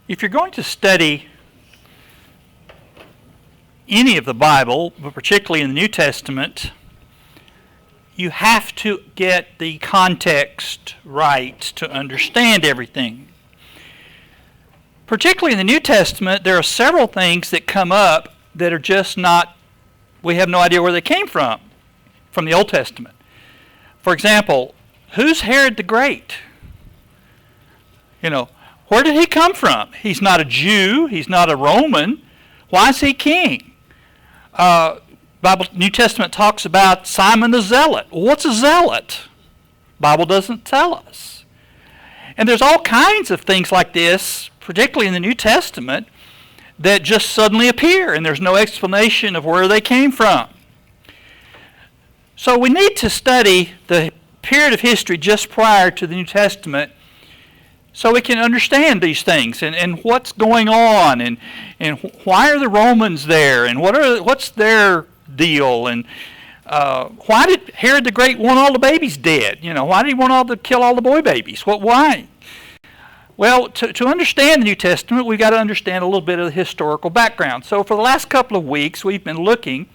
If you're going to study any of the Bible, but particularly in the New Testament, you have to get the context right to understand everything. Particularly in the New Testament, there are several things that come up that are just not, we have no idea where they came from the Old Testament. For example, who's Herod the Great? Where did he come from? He's not a Jew. He's not a Roman. Why is he king? New Testament talks about Simon the Zealot. Well, what's a zealot? Bible doesn't tell us. And there's all kinds of things like this, particularly in the New Testament, that just suddenly appear, and there's no explanation of where they came from. So we need to study the period of history just prior to the New Testament so we can understand these things and what's going on and why are the Romans there and what's their deal and why did Herod the Great want all the babies dead? Why did he want to kill all the boy babies? Why? Well, to understand the New Testament, we've got to understand a little bit of the historical background. So for the last couple of weeks, we've been looking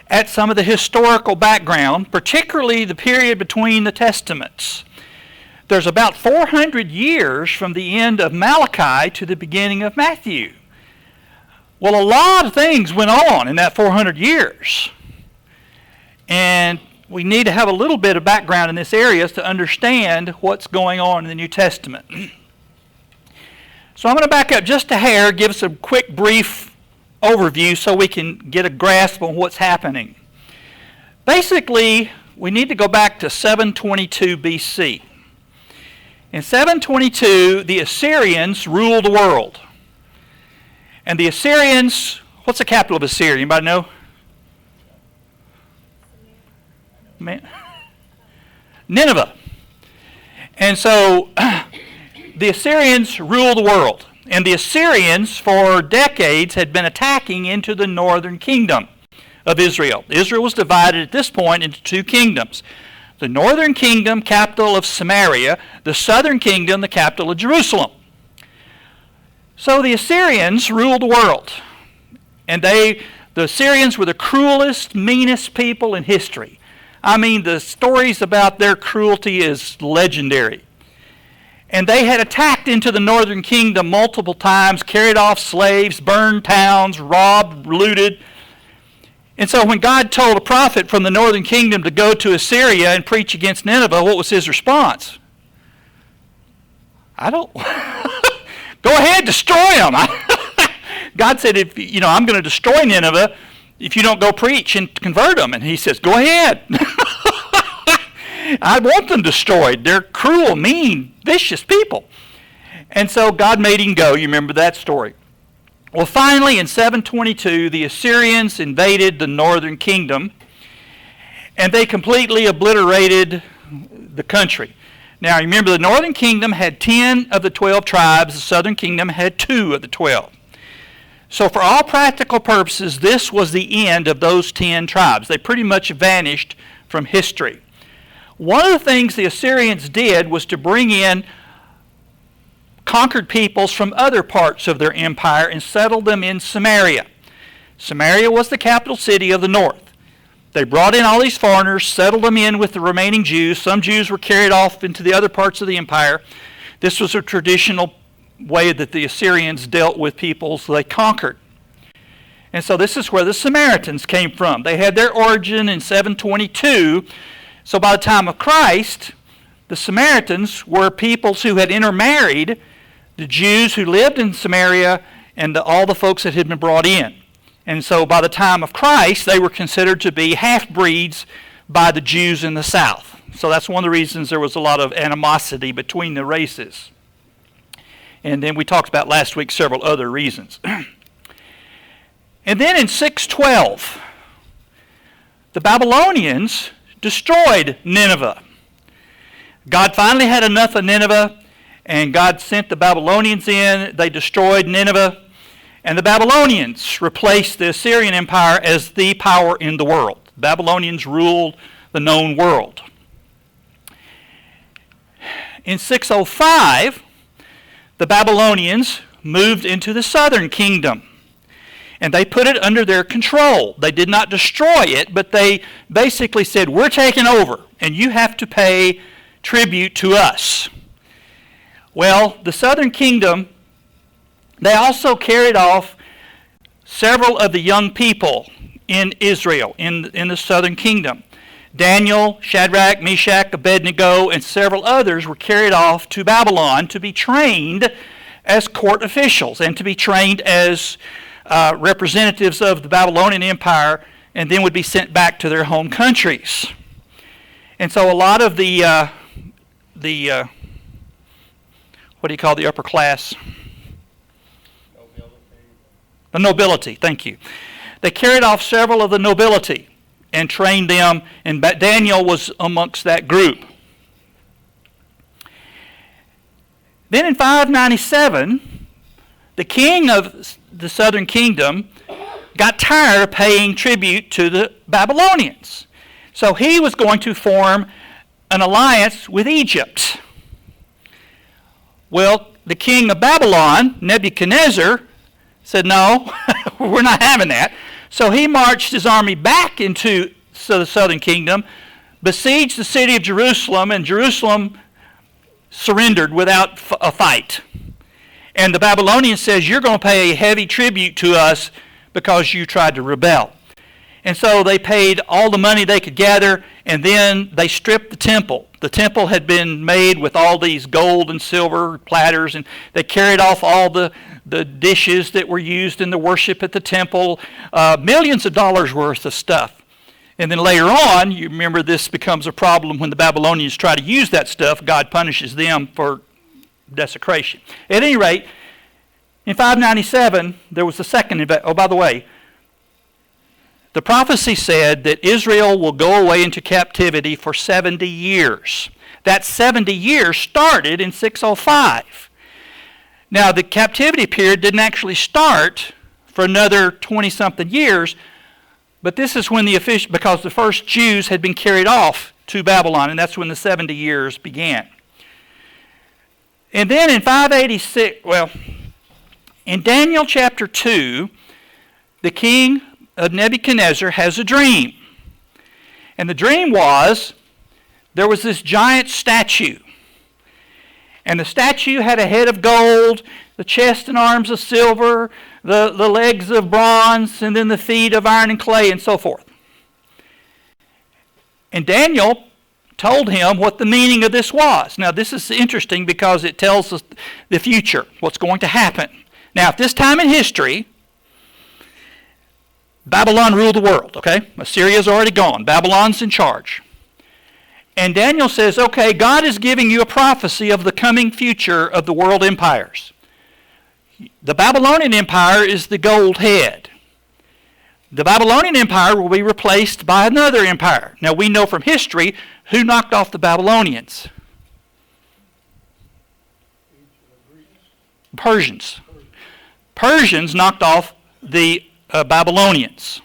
at some of the historical background, particularly the period between the Testaments. There's about 400 years from the end of Malachi to the beginning of Matthew. Well, a lot of things went on in that 400 years. And we need to have a little bit of background in this area to understand what's going on in the New Testament. So I'm going to back up just a hair, give us a quick brief overview so we can get a grasp on what's happening. Basically, we need to go back to 722 BC. In 722, the Assyrians ruled the world. And the Assyrians, what's the capital of Assyria? Anybody know? Nineveh. And so the Assyrians ruled the world. And the Assyrians, for decades, had been attacking into the northern kingdom of Israel. Israel was divided at this point into two kingdoms. The northern kingdom, capital of Samaria, the southern kingdom, the capital of Jerusalem. So the Assyrians ruled the world. And the Assyrians were the cruelest, meanest people in history. I mean, the stories about their cruelty is legendary. And they had attacked into the northern kingdom multiple times, carried off slaves, burned towns, robbed, looted. And so when God told a prophet from the northern kingdom to go to Assyria and preach against Nineveh, what was his response? Go ahead, destroy them. God said, I'm going to destroy Nineveh if you don't go preach and convert them. And he says, go ahead. I want them destroyed. They're cruel, mean, vicious people. And so God made him go. You remember that story. Well, finally, in 722, the Assyrians invaded the northern kingdom, and they completely obliterated the country. Now, remember, the northern kingdom had 10 of the 12 tribes. The southern kingdom had 2 of the 12. So for all practical purposes, this was the end of those 10 tribes. They pretty much vanished from history. One of the things the Assyrians did was to bring in conquered peoples from other parts of their empire and settled them in Samaria. Samaria was the capital city of the north. They brought in all these foreigners, settled them in with the remaining Jews. Some Jews were carried off into the other parts of the empire. This was a traditional way that the Assyrians dealt with peoples they conquered. And so this is where the Samaritans came from. They had their origin in 722. So by the time of Christ, the Samaritans were peoples who had intermarried the Jews who lived in Samaria and all the folks that had been brought in. And so by the time of Christ, they were considered to be half-breeds by the Jews in the south. So that's one of the reasons there was a lot of animosity between the races. And then we talked about last week several other reasons. And then in 612, the Babylonians destroyed Nineveh. God finally had enough of Nineveh, and God sent the Babylonians in. They destroyed Nineveh, and the Babylonians replaced the Assyrian Empire as the power in the world. The Babylonians ruled the known world. In 605, the Babylonians moved into the southern kingdom. And they put it under their control. They did not destroy it, but they basically said, we're taking over, and you have to pay tribute to us. Well, the southern kingdom, they also carried off several of the young people in Israel, in the southern kingdom. Daniel, Shadrach, Meshach, Abednego, and several others were carried off to Babylon to be trained as court officials and to be trained as representatives of the Babylonian Empire, and then would be sent back to their home countries. And so a lot of the what do you call the upper class? The nobility, thank you. They carried off several of the nobility and trained them, and Daniel was amongst that group. Then in 597, the king of the southern kingdom got tired of paying tribute to the Babylonians. So he was going to form an alliance with Egypt. Well, the king of Babylon, Nebuchadnezzar, said, no, we're not having that. So he marched his army back into the southern kingdom, besieged the city of Jerusalem, and Jerusalem surrendered without a fight. And the Babylonians says, you're going to pay a heavy tribute to us because you tried to rebel. And so they paid all the money they could gather, and then they stripped the temple. The temple had been made with all these gold and silver platters, and they carried off all the dishes that were used in the worship at the temple, millions of dollars worth of stuff. And then later on, you remember this becomes a problem when the Babylonians try to use that stuff. God punishes them for desecration. At any rate, in 597, there was the second invasion. Oh, by the way, the prophecy said that Israel will go away into captivity for 70 years. That 70 years started in 605. Now, the captivity period didn't actually start for another 20-something years, but this is when because the first Jews had been carried off to Babylon, and that's when the 70 years began. And then in 586, in Daniel chapter 2, the king of Nebuchadnezzar has a dream. And the dream was, there was this giant statue. And the statue had a head of gold, the chest and arms of silver, the legs of bronze, and then the feet of iron and clay, and so forth. And Daniel told him what the meaning of this was. Now, this is interesting because it tells us the future, what's going to happen. Now, at this time in history, Babylon ruled the world, okay? Assyria's already gone. Babylon's in charge. And Daniel says, okay, God is giving you a prophecy of the coming future of the world empires. The Babylonian Empire is the gold head. The Babylonian Empire will be replaced by another empire. Now, we know from history who knocked off the Babylonians. Persians. Persians knocked off the Babylonians.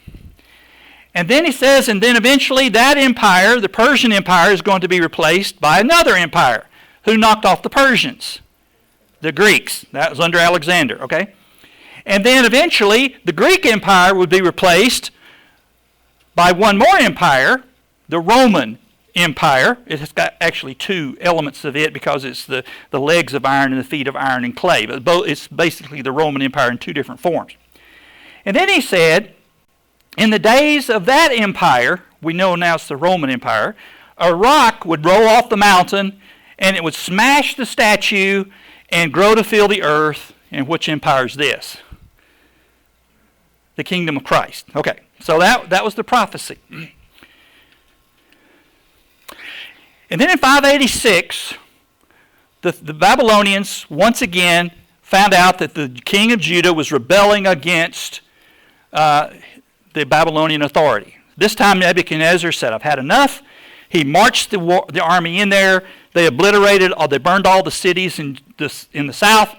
And then he says, and then eventually that empire, the Persian Empire, is going to be replaced by another empire. Who knocked off the Persians? The Greeks. That was under Alexander, okay? And then eventually the Greek Empire would be replaced by one more empire, the Roman Empire. It has got actually two elements of it because it's the legs of iron and the feet of iron and clay. But it's basically the Roman Empire in two different forms. And then he said, in the days of that empire, we know now it's the Roman Empire, a rock would roll off the mountain and it would smash the statue and grow to fill the earth. And which empire is this? The kingdom of Christ. Okay, so that was the prophecy. And then in 586, the Babylonians once again found out that the king of Judah was rebelling against the Babylonian authority. This time Nebuchadnezzar said, I've had enough. He marched the army in there. They obliterated, or they burned all the cities in the south.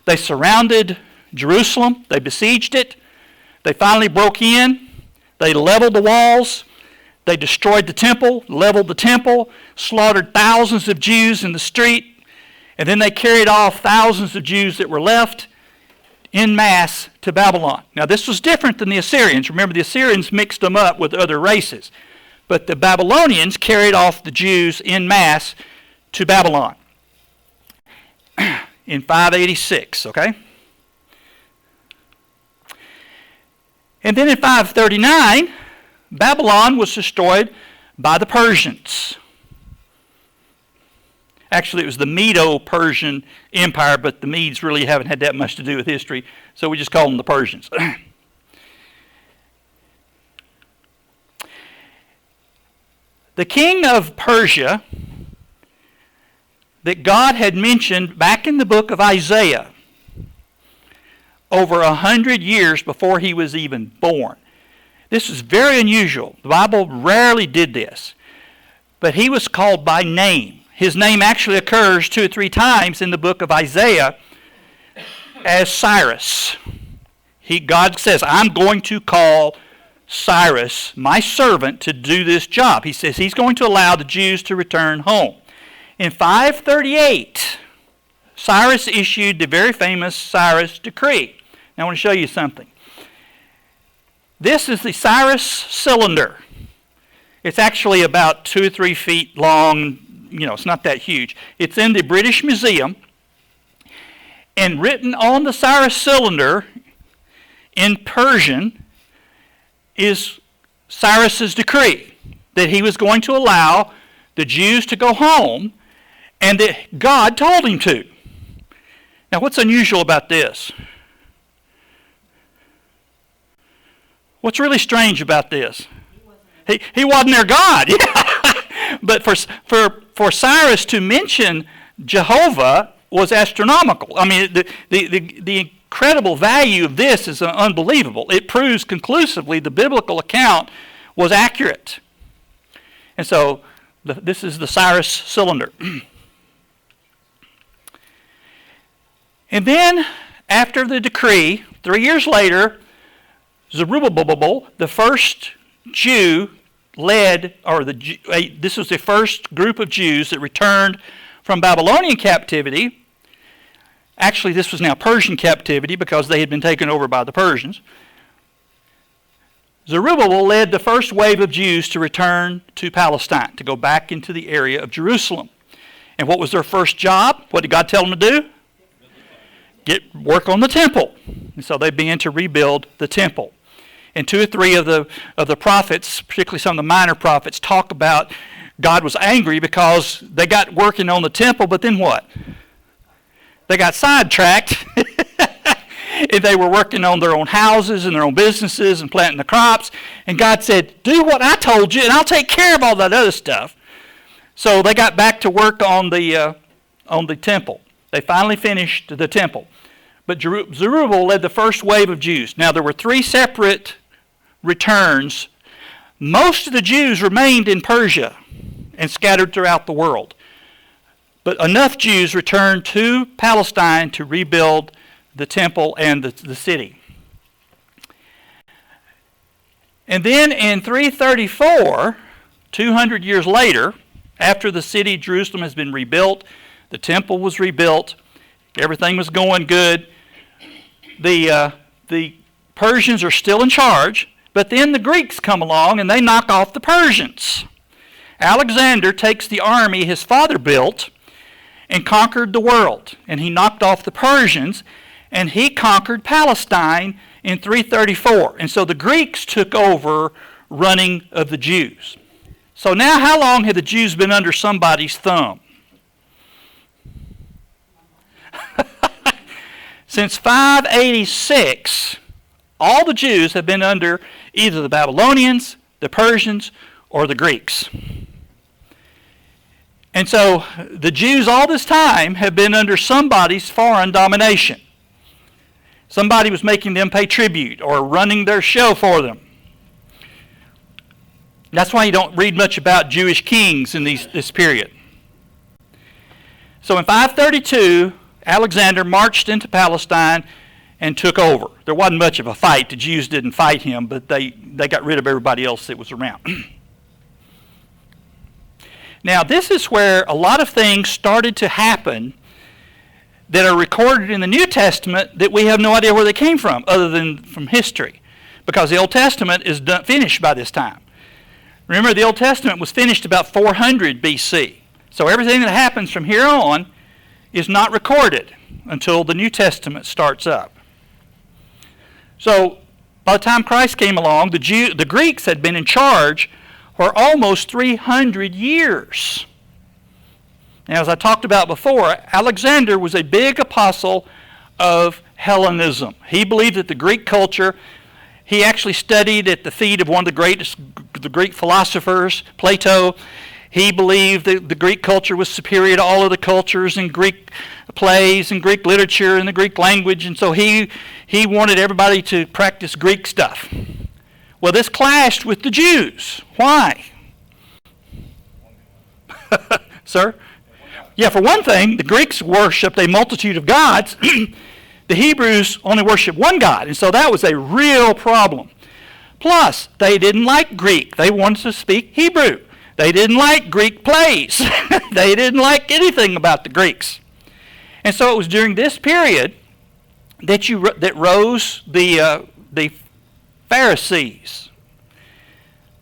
They surrounded Jerusalem. They besieged it. They finally broke in. They leveled the walls. They destroyed the temple, leveled the temple, slaughtered thousands of Jews in the street. And then they carried off thousands of Jews that were left en masse to Babylon. Now this was different than the Assyrians. Remember, the Assyrians mixed them up with other races. But the Babylonians carried off the Jews en masse to Babylon in 586, okay? And then in 539, Babylon was destroyed by the Persians. Actually, it was the Medo-Persian Empire, but the Medes really haven't had that much to do with history, so we just call them the Persians. The king of Persia that God had mentioned back in the book of Isaiah, over 100 years before he was even born. This is very unusual. The Bible rarely did this. But he was called by name. His name actually occurs 2 or 3 times in the book of Isaiah as Cyrus. God says, I'm going to call Cyrus, my servant, to do this job. He says he's going to allow the Jews to return home. In 538, Cyrus issued the very famous Cyrus Decree. Now I want to show you something. This is the Cyrus cylinder. It's actually about 2 or 3 feet long. It's not that huge. It's in the British Museum. And written on the Cyrus cylinder in Persian is Cyrus's decree that he was going to allow the Jews to go home and that God told him to. Now, what's unusual about this? What's really strange about this? He wasn't their God. But for Cyrus to mention Jehovah was astronomical. I mean, the incredible value of this is unbelievable. It proves conclusively the biblical account was accurate. And so this is the Cyrus cylinder. And then, after the decree, 3 years later, Zerubbabel, the first Jew this was the first group of Jews that returned from Babylonian captivity. Actually, this was now Persian captivity because they had been taken over by the Persians. Zerubbabel led the first wave of Jews to return to Palestine, to go back into the area of Jerusalem. And what was their first job? What did God tell them to do? Work on the temple. And so they began to rebuild the temple. And 2 or 3 of the prophets, particularly some of the minor prophets, talk about God was angry because they got working on the temple, but then what? They got sidetracked. And they were working on their own houses and their own businesses and planting the crops. And God said, do what I told you, and I'll take care of all that other stuff. So they got back to work on the temple. They finally finished the temple. But Zerubbabel led the first wave of Jews. Now, there were 3 separate returns. Most of the Jews remained in Persia and scattered throughout the world. But enough Jews returned to Palestine to rebuild the temple and the city. And then in 334, 200 years later, after the city Jerusalem has been rebuilt, the temple was rebuilt, everything was going good, the Persians are still in charge, but then the Greeks come along and they knock off the Persians. Alexander takes the army his father built and conquered the world. And he knocked off the Persians, and he conquered Palestine in 334. And so the Greeks took over running of the Jews. So now how long have the Jews been under somebody's thumb? Since 586, all the Jews have been under either the Babylonians, the Persians, or the Greeks. And so the Jews all this time have been under somebody's foreign domination. Somebody was making them pay tribute or running their show for them. That's why you don't read much about Jewish kings in this period. So in 532, Alexander marched into Palestine and took over. There wasn't much of a fight. The Jews didn't fight him, but they got rid of everybody else that was around. Now, this is where a lot of things started to happen that are recorded in the New Testament that we have no idea where they came from other than from history, because the Old Testament is finished by this time. Remember, the Old Testament was finished about 400 BC. So everything that happens from here on is not recorded until the New Testament starts up. So by the time Christ came along, the Greeks had been in charge for almost 300 years. Now, as I talked about before, Alexander was a big apostle of Hellenism. He believed that the Greek culture, he actually studied at the feet of one of the Greek philosophers, Plato. He believed that the Greek culture was superior to all of the cultures in Greek plays and Greek literature and the Greek language, and so he wanted everybody to practice Greek stuff. Well, this clashed with the Jews. Why? Sir? Yeah, for one thing, the Greeks worshipped a multitude of gods. The Hebrews only worshiped one God, and so that was a real problem. Plus, they didn't like Greek. They wanted to speak Hebrew. They didn't like Greek plays. They didn't like anything about the Greeks. And so it was during this period that rose the Pharisees.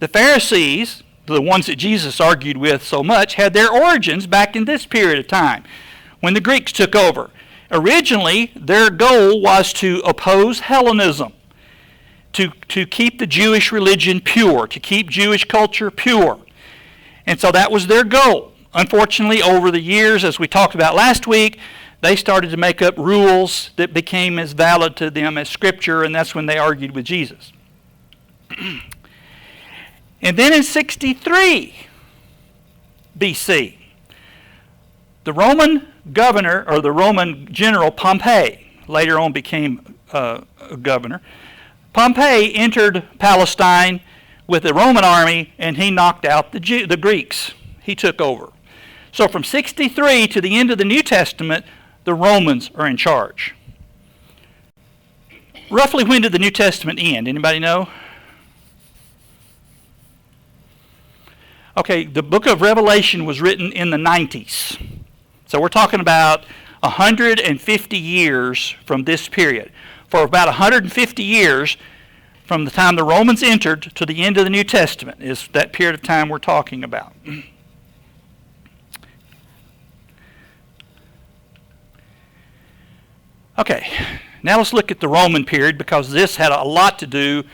The Pharisees, the ones that Jesus argued with so much, had their origins back in this period of time when the Greeks took over. Originally, their goal was to oppose Hellenism, to keep the Jewish religion pure, to keep Jewish culture pure. And so that was their goal. Unfortunately, over the years, as we talked about last week, they started to make up rules that became as valid to them as Scripture, and that's when they argued with Jesus. And then in 63 BC, the Roman governor, or the Roman general Pompey, later on became a governor, Pompey entered Palestine with the Roman army, and he knocked out the Greeks. He took over. So from 63 to the end of the New Testament, the Romans are in charge. Roughly when did the New Testament end? Anybody know? Okay, the book of Revelation was written in the 90s. So we're talking about 150 years from this period. For about 150 years, from the time the Romans entered to the end of the New Testament, is that period of time we're talking about. Okay, now let's look at the Roman period, because this had a lot to do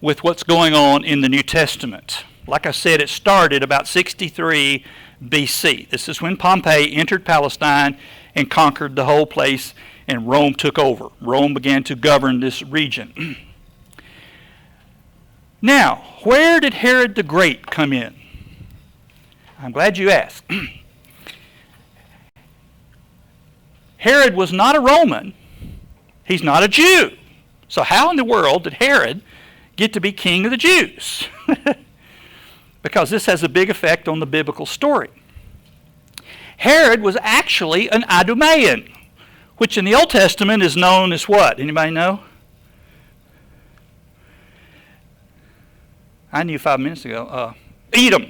with what's going on in the New Testament. Like I said, it started about 63 BC. This is when Pompey entered Palestine and conquered the whole place, and Rome took over. Rome began to govern this region. Now, where did Herod the Great come in? I'm glad you asked. Herod was not a Roman. He's not a Jew. So how in the world did Herod get to be king of the Jews? Because this has a big effect on the biblical story. Herod was actually an Idumean, which in the Old Testament is known as what? Anybody know? I knew 5 minutes ago. Edom.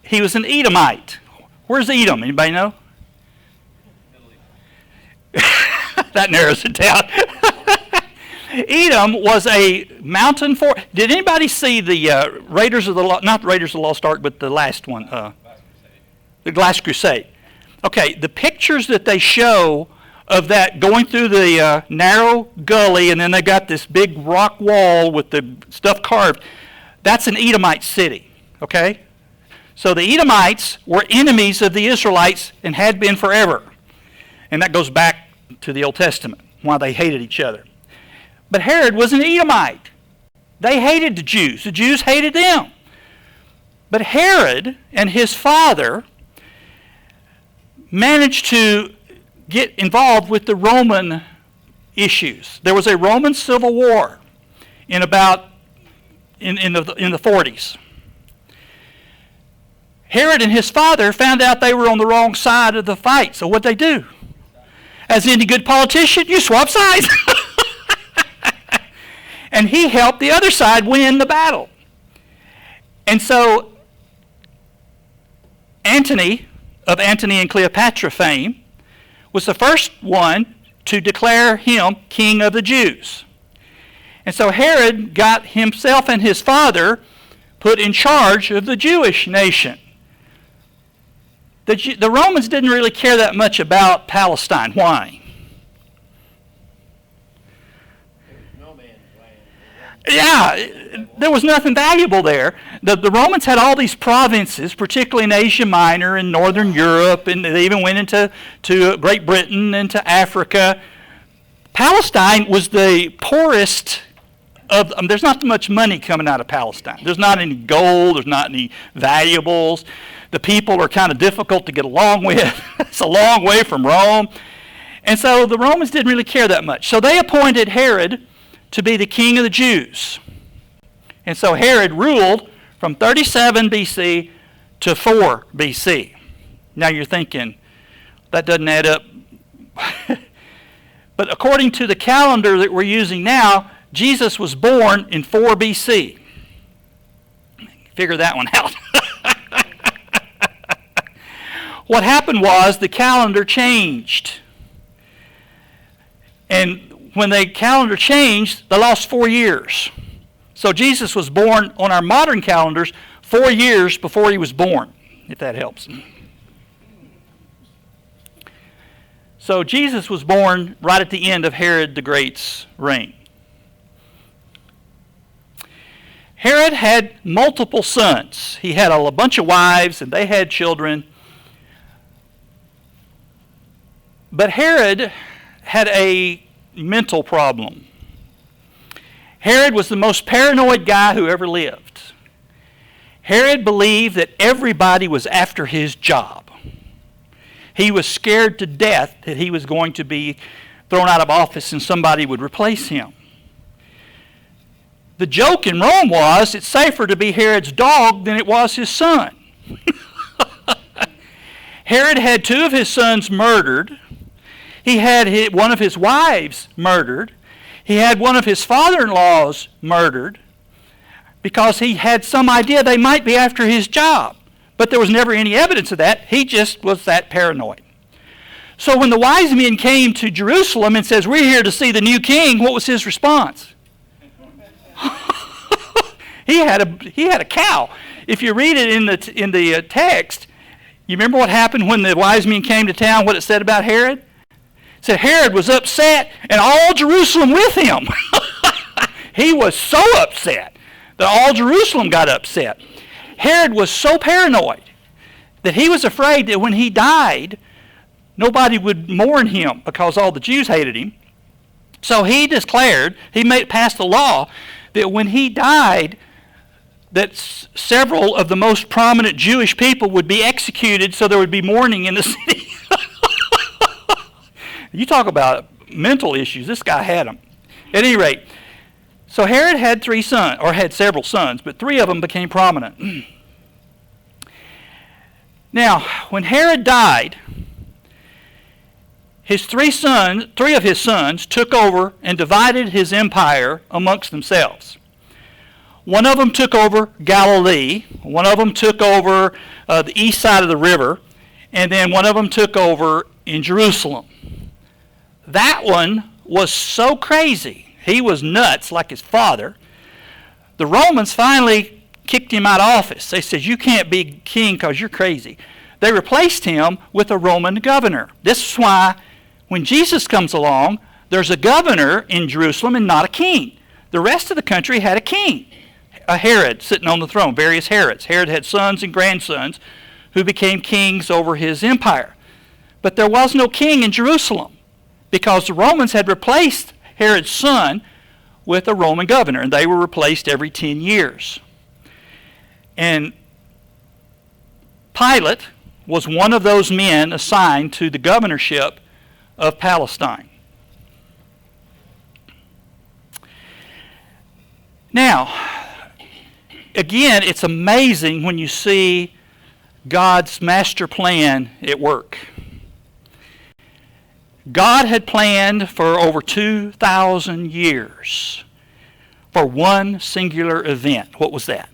He was an Edomite. Where's Edom? Anybody know? That narrows it down. Edom was a mountain fort. Did anybody see the Raiders of the not the Raiders of the Lost Ark, but the last one, the Last Crusade? Okay, the pictures that they show of that going through the narrow gully, and then they got this big rock wall with the stuff carved. That's an Edomite city. Okay, so the Edomites were enemies of the Israelites and had been forever, and that goes back to the Old Testament, why they hated each other. But Herod was an Edomite. They hated the Jews. The Jews hated them. But Herod and his father managed to get involved with the Roman issues. There was a Roman civil war in the 40s. Herod and his father found out they were on the wrong side of the fight. So what'd they do? As any good politician, you swap sides. And he helped the other side win the battle. And so Antony, of Antony and Cleopatra fame, was the first one to declare him king of the Jews. And so Herod got himself and his father put in charge of the Jewish nation. The Romans didn't really care that much about Palestine. Why? Yeah, there was nothing valuable there. The Romans had all these provinces, particularly in Asia Minor and Northern Europe, and they even went into Great Britain, into Africa. Palestine was the poorest of, there's not much money coming out of Palestine. There's not any gold, there's not any valuables. The people are kind of difficult to get along with. It's a long way from Rome. And so the Romans didn't really care that much. So they appointed Herod to be the king of the Jews. And so Herod ruled from 37 BC to 4 BC. Now you're thinking, that doesn't add up. But according to the calendar that we're using now, Jesus was born in 4 BC. Figure that one out. What happened was the calendar changed. And when the calendar changed, they lost 4 years. So Jesus was born on our modern calendars 4 years before he was born, if that helps. So Jesus was born right at the end of Herod the Great's reign. Herod had multiple sons. He had a bunch of wives, and they had children. But Herod had a mental problem. Herod was the most paranoid guy who ever lived. Herod believed that everybody was after his job. He was scared to death that he was going to be thrown out of office and somebody would replace him. The joke in Rome was it's safer to be Herod's dog than it was his son. Herod had 2 of his sons murdered. He had one of his wives murdered. He had one of his father-in-laws murdered because he had some idea they might be after his job. But there was never any evidence of that. He just was that paranoid. So when the wise men came to Jerusalem and says, "We're here to see the new king," what was his response? He had a cow. If you read it in the text, you remember what happened when the wise men came to town, what it said about Herod? It said Herod was upset and all Jerusalem with him. He was so upset that all Jerusalem got upset. Herod was so paranoid that he was afraid that when he died, nobody would mourn him because all the Jews hated him. So he declared, passed a law that when he died, that several of the most prominent Jewish people would be executed so there would be mourning in the city. You talk about mental issues. This guy had them. At any rate, so Herod had 3 sons, or had several sons, but 3 of them became prominent. Now, when Herod died, his 3 of his sons took over and divided his empire amongst themselves. One of them took over Galilee. One of them took over the east side of the river. And then one of them took over in Jerusalem. That one was so crazy. He was nuts like his father. The Romans finally kicked him out of office. They said, "You can't be king because you're crazy." They replaced him with a Roman governor. This is why when Jesus comes along, there's a governor in Jerusalem and not a king. The rest of the country had a king, a Herod sitting on the throne, various Herods. Herod had sons and grandsons who became kings over his empire. But there was no king in Jerusalem because the Romans had replaced Herod's son with a Roman governor, and they were replaced every 10 years. And Pilate was one of those men assigned to the governorship of Palestine. Now, again, it's amazing when you see God's master plan at work. God had planned for over 2,000 years for one singular event. What was that?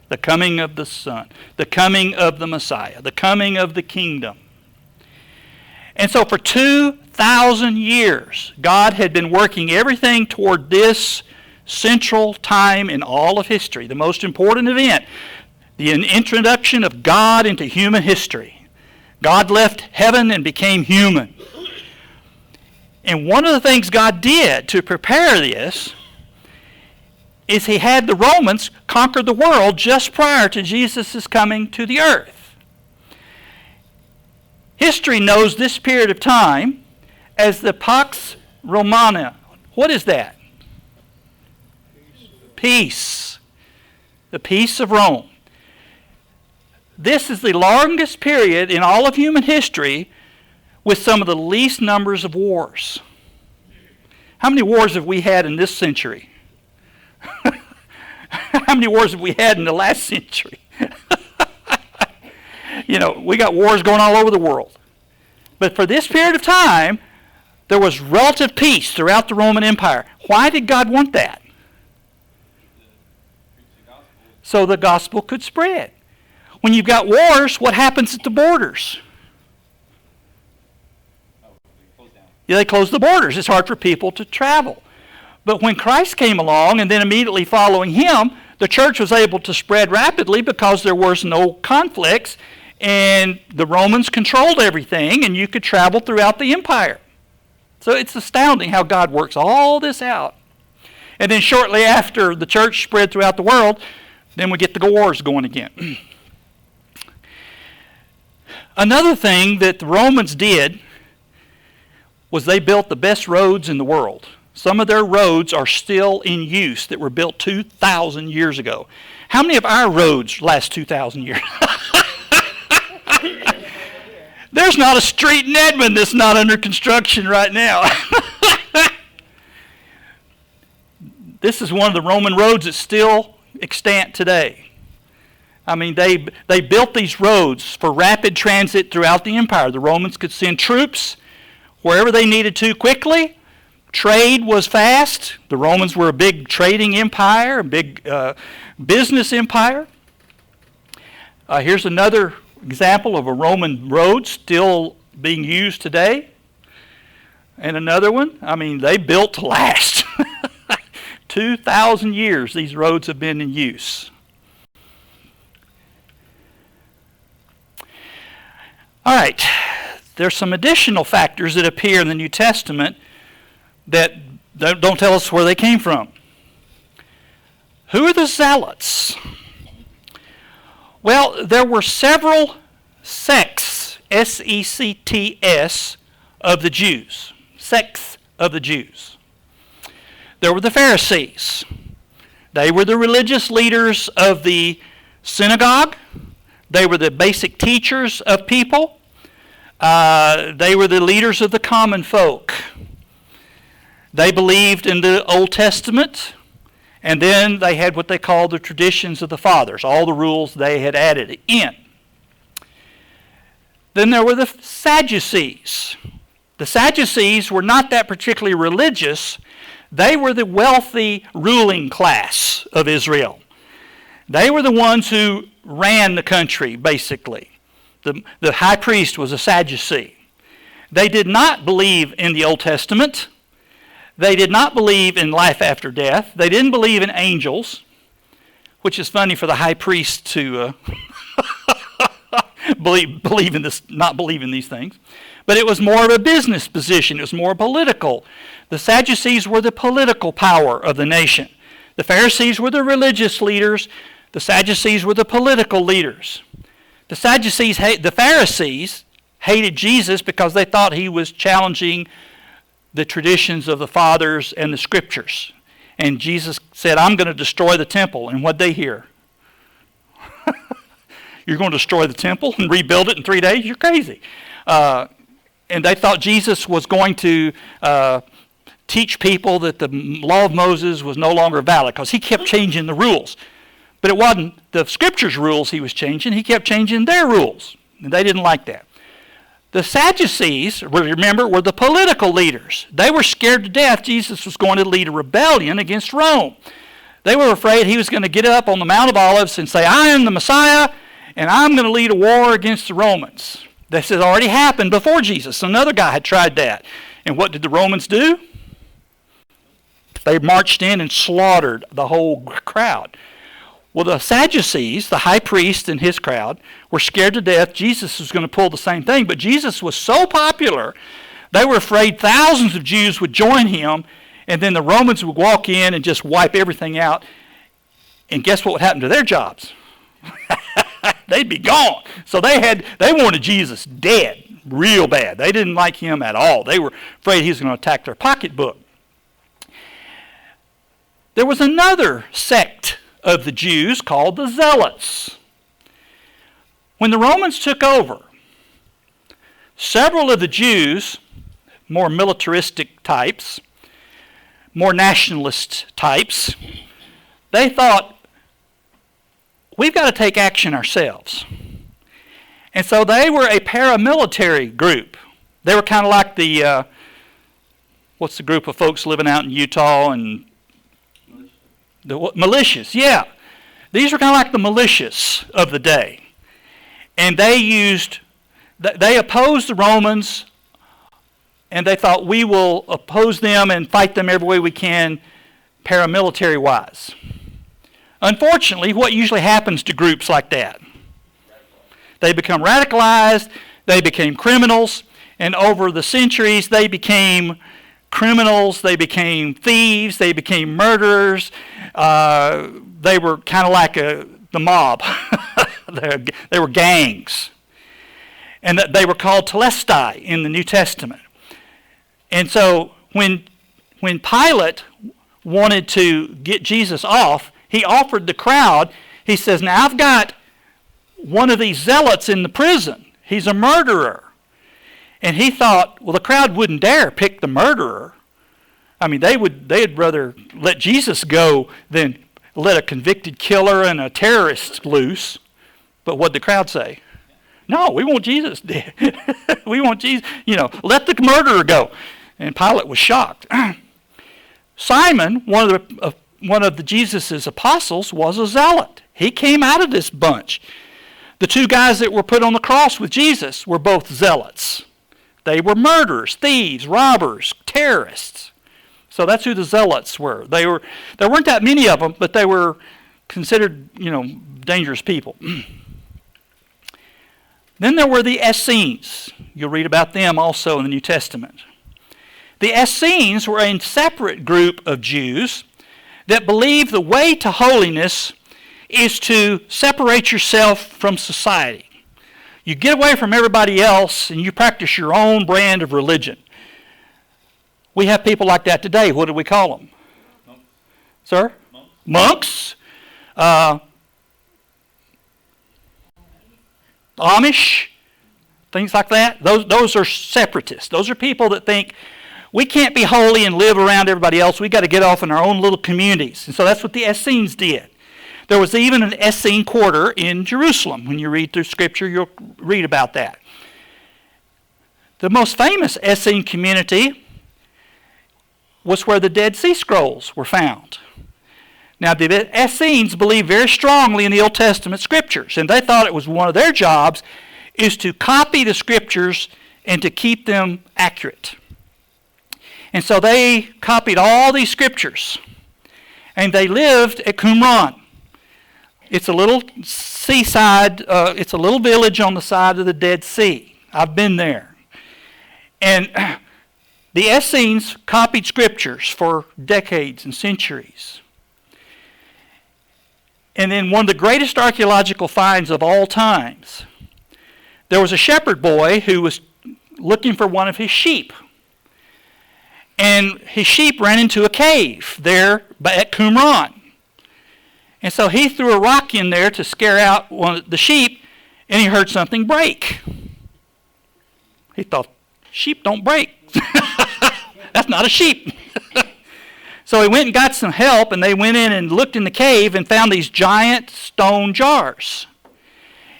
The coming of the Son, the coming of the Messiah, the coming of the kingdom. And so for 2,000 years, God had been working everything toward this central time in all of history, the most important event, the introduction of God into human history. God left heaven and became human. And one of the things God did to prepare this is he had the Romans conquer the world just prior to Jesus' coming to the earth. History knows this period of time as the Pax Romana. What is that? Peace. The peace of Rome. This is the longest period in all of human history with some of the least numbers of wars. How many wars have we had in this century? How many wars have we had in the last century? We got wars going all over the world. But for this period of time, there was relative peace throughout the Roman Empire. Why did God want that? So the gospel could spread. When you've got wars, what happens at the borders? They close the borders. It's hard for people to travel. But when Christ came along, and then immediately following him, the church was able to spread rapidly because there was no conflicts, and the Romans controlled everything, and you could travel throughout the empire. So it's astounding how God works all this out. And then shortly after the church spread throughout the world, then we get the wars going again. Another thing that the Romans did was they built the best roads in the world. Some of their roads are still in use that were built 2,000 years ago. How many of our roads last 2,000 years? There's not a street in Edmond that's not under construction right now. This is one of the Roman roads that's still extant today. I mean, they built these roads for rapid transit throughout the empire. The Romans could send troops wherever they needed to quickly. Trade was fast. The Romans were a big trading empire, a big business empire. Here's another example of a Roman road still being used today. And another one, I mean, they built to last. 2,000 years these roads have been in use. All right, there's some additional factors that appear in the New Testament that don't tell us where they came from. Who are the Zealots? Well, there were several sects, S-E-C-T-S, of the Jews. Sects of the Jews. There were the Pharisees. They were the religious leaders of the synagogue. They were the basic teachers of people. They were the leaders of the common folk. They believed in the Old Testament, and then they had what they called the traditions of the fathers, all the rules they had added in. Then there were the Sadducees. The Sadducees were not that particularly religious. They were the wealthy ruling class of Israel. They were the ones who ran the country, basically. The high priest was a Sadducee. They did not believe in the Old Testament. They did not believe in life after death. They didn't believe in angels, which is funny for the high priest to believe in this, not believe in these things. But it was more of a business position. It was more political. The Sadducees were the political power of the nation. The Pharisees were the religious leaders. The Sadducees were the political leaders. The Pharisees hated Jesus because they thought he was challenging the traditions of the fathers and the scriptures. And Jesus said, I'm going to destroy the temple. And what'd they hear? You're going to destroy the temple and rebuild it in 3 days? You're crazy. And they thought Jesus was going to teach people that the law of Moses was no longer valid because he kept changing the rules. But it wasn't the scriptures' rules he was changing. He kept changing their rules. And they didn't like that. The Sadducees, remember, were the political leaders. They were scared to death Jesus was going to lead a rebellion against Rome. They were afraid he was going to get up on the Mount of Olives and say, I am the Messiah, and I'm going to lead a war against the Romans. This had already happened before Jesus. Another guy had tried that. And what did the Romans do? They marched in and slaughtered the whole crowd. Well, the Sadducees, the high priest and his crowd, were scared to death. Jesus was going to pull the same thing. But Jesus was so popular, they were afraid thousands of Jews would join him, and then the Romans would walk in and just wipe everything out. And guess what would happen to their jobs? They'd be gone. So they wanted Jesus dead real bad. They didn't like him at all. They were afraid he was going to attack their pocketbook. There was another sect of the Jews called the Zealots. When the Romans took over, several of the Jews, more militaristic types, more nationalist types, they thought, we've got to take action ourselves. And so they were a paramilitary group. They were kind of like the, what's the group of folks living out in Utah and the militias, yeah. These were kind of like the militias of the day. And they opposed the Romans, and they thought, we will oppose them and fight them every way we can, paramilitary-wise. Unfortunately, what usually happens to groups like that? They become radicalized, they became criminals, and over the centuries they became criminals, they became thieves, they became murderers. They were kind of like the mob. They were gangs. And they were called telestai in the New Testament. And so when Pilate wanted to get Jesus off, he offered the crowd, he says, now I've got one of these zealots in the prison. He's a murderer. And he thought, well, the crowd wouldn't dare pick the murderer. I mean, they'd rather let Jesus go than let a convicted killer and a terrorist loose. But what'd the crowd say? No, we want Jesus dead. We want Jesus, let the murderer go. And Pilate was shocked. Simon, one of the Jesus' apostles, was a zealot. He came out of this bunch. The two guys that were put on the cross with Jesus were both zealots. They were murderers, thieves, robbers, terrorists. So that's who the zealots were. There weren't that many of them, but they were considered, dangerous people. Then there were the Essenes. You'll read about them also in the New Testament. The Essenes were a separate group of Jews that believed the way to holiness is to separate yourself from society. You get away from everybody else and you practice your own brand of religion. We have people like that today. What do we call them? Monks. Sir? Monks. Amish. Things like that. Those are separatists. Those are people that think we can't be holy and live around everybody else. We've got to get off in our own little communities. And so that's what the Essenes did. There was even an Essene quarter in Jerusalem. When you read through Scripture, you'll read about that. The most famous Essene community was where the Dead Sea Scrolls were found. Now, the Essenes believed very strongly in the Old Testament Scriptures, and they thought it was one of their jobs is to copy the Scriptures and to keep them accurate. And so they copied all these Scriptures, and they lived at Qumran. It's a little seaside, it's a little village on the side of the Dead Sea. I've been there. And the Essenes copied Scriptures for decades and centuries. And then one of the greatest archaeological finds of all times, there was a shepherd boy who was looking for one of his sheep. And his sheep ran into a cave there at Qumran. And so he threw a rock in there to scare out one of the sheep, and he heard something break. He thought, sheep don't break. That's not a sheep. So he went and got some help, and they went in and looked in the cave and found these giant stone jars.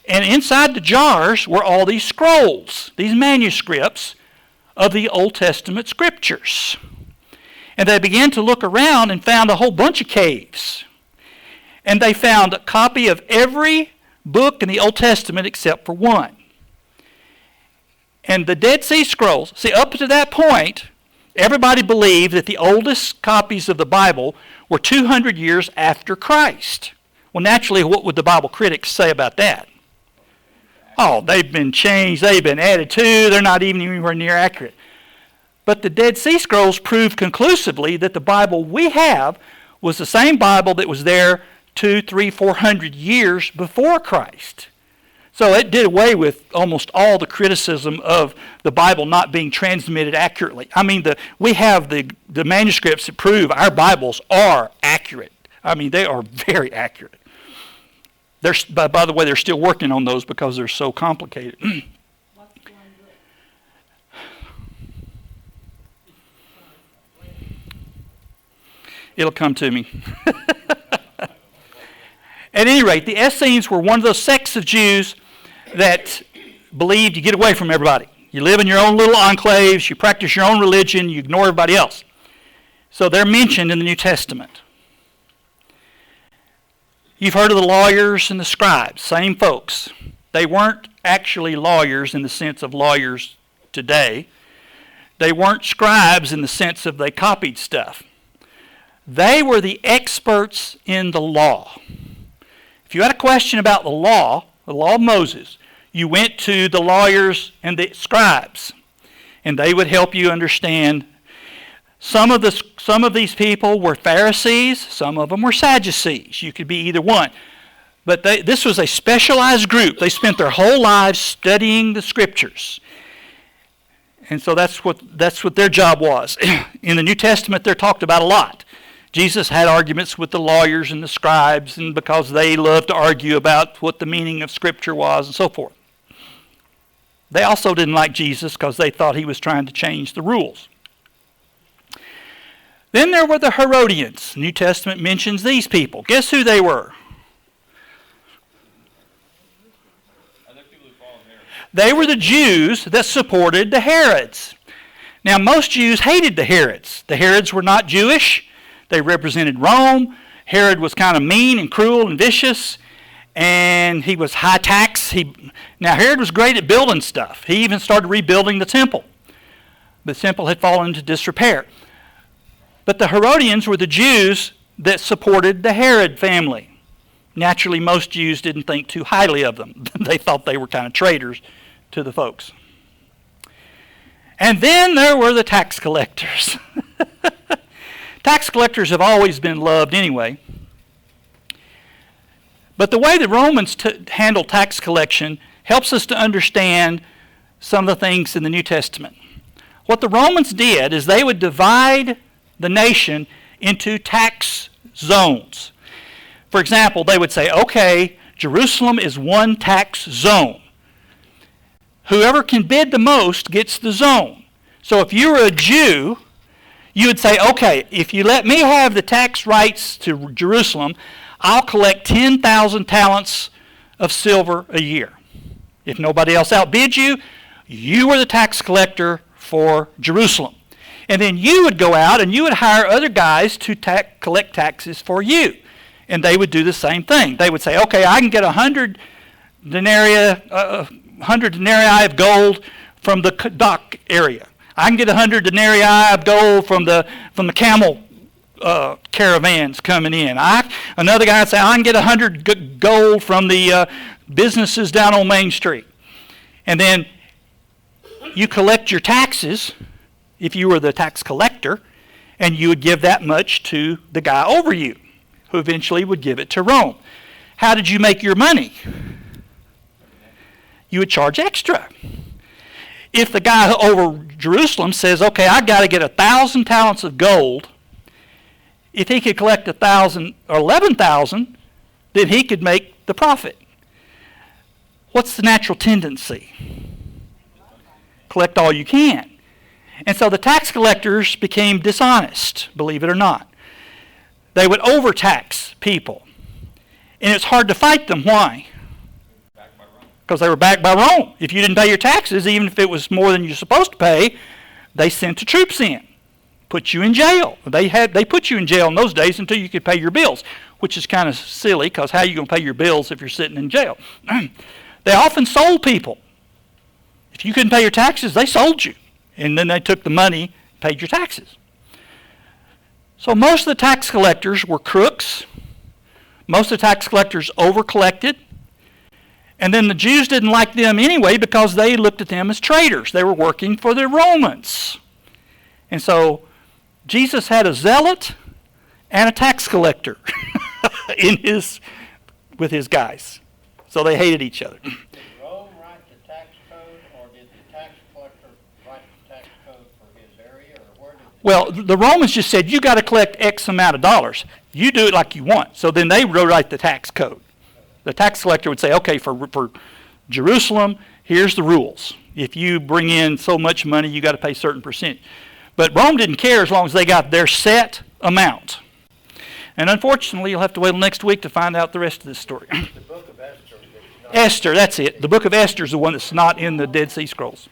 And inside the jars were all these scrolls, these manuscripts of the Old Testament Scriptures. And they began to look around and found a whole bunch of caves. And they found a copy of every book in the Old Testament except for one. And the Dead Sea Scrolls, see, up to that point, everybody believed that the oldest copies of the Bible were 200 years after Christ. Well, naturally, what would the Bible critics say about that? Oh, they've been changed, they've been added to, they're not even anywhere near accurate. But the Dead Sea Scrolls prove conclusively that the Bible we have was the same Bible that was there 200, 300, 400 years before Christ. So it did away with almost all the criticism of the Bible not being transmitted accurately. I mean, we have the manuscripts that prove our Bibles are accurate. I mean, they are very accurate. By the way, they're still working on those because they're so complicated. What's the one book? It'll come to me. At any rate, the Essenes were one of those sects of Jews that believed you get away from everybody. You live in your own little enclaves, you practice your own religion, you ignore everybody else. So they're mentioned in the New Testament. You've heard of the lawyers and the scribes, same folks. They weren't actually lawyers in the sense of lawyers today. They weren't scribes in the sense of they copied stuff. They were the experts in the law. If you had a question about the law of Moses, you went to the lawyers and the scribes, and they would help you understand. Some of these people were Pharisees, some of them were Sadducees. You could be either one. But this was a specialized group. They spent their whole lives studying the Scriptures. And so that's what their job was. In the New Testament, they're talked about a lot. Jesus had arguments with the lawyers and the scribes, and because they loved to argue about what the meaning of Scripture was and so forth. They also didn't like Jesus because they thought he was trying to change the rules. Then there were the Herodians. The New Testament mentions these people. Guess who they were? They were the Jews that supported the Herods. Now, most Jews hated the Herods. The Herods were not Jewish. They represented Rome. Herod was kind of mean and cruel and vicious, and he was high tax. Now, Herod was great at building stuff. He even started rebuilding the temple. The temple had fallen into disrepair. But the Herodians were the Jews that supported the Herod family. Naturally, most Jews didn't think too highly of them. They thought they were kind of traitors to the folks. And then there were the tax collectors. Tax collectors have always been loved anyway. But the way the Romans handled tax collection helps us to understand some of the things in the New Testament. What the Romans did is they would divide the nation into tax zones. For example, they would say, okay, Jerusalem is one tax zone. Whoever can bid the most gets the zone. So if you were a Jew, you would say, okay, if you let me have the tax rights to Jerusalem, I'll collect 10,000 talents of silver a year. If nobody else outbids you, you were the tax collector for Jerusalem. And then you would go out and you would hire other guys to collect taxes for you. And they would do the same thing. They would say, okay, I can get 100 denarii of gold from the dock area. I can get 100 denarii of gold from the camel caravans coming in. Another guy would say, I can get 100 gold from the businesses down on Main Street. And then you collect your taxes if you were the tax collector, and you would give that much to the guy over you, who eventually would give it to Rome. How did you make your money? You would charge extra. If the guy over Jerusalem says, okay, I've got to get 1,000 talents of gold, if he could collect 1,000 or 11,000, then he could make the profit. What's the natural tendency? Collect all you can. And so the tax collectors became dishonest, believe it or not. They would overtax people. And it's hard to fight them. Why? Because they were backed by Rome. If you didn't pay your taxes, even if it was more than you're supposed to pay, they sent the troops in, put you in jail. They put you in jail in those days until you could pay your bills, which is kind of silly, because how are you going to pay your bills if you're sitting in jail? They often sold people. If you couldn't pay your taxes, they sold you. And then they took the money, paid your taxes. So most of the tax collectors were crooks. Most of the tax collectors overcollected. And then the Jews didn't like them anyway because they looked at them as traitors. They were working for the Romans. And so Jesus had a zealot and a tax collector with his guys. So they hated each other. Did Rome write the tax code, or did the tax collector write the tax code for his area, or where did Well, the Romans just said, you got to collect X amount of dollars. You do it like you want. So then they rewrite the tax code. The tax collector would say, okay, for Jerusalem, here's the rules. If you bring in so much money, you got to pay a certain percent. But Rome didn't care as long as they got their set amount. And unfortunately, you'll have to wait till next week to find out the rest of this story. the book of Esther? Esther, that's it. The book of Esther is the one that's not in the Dead Sea Scrolls.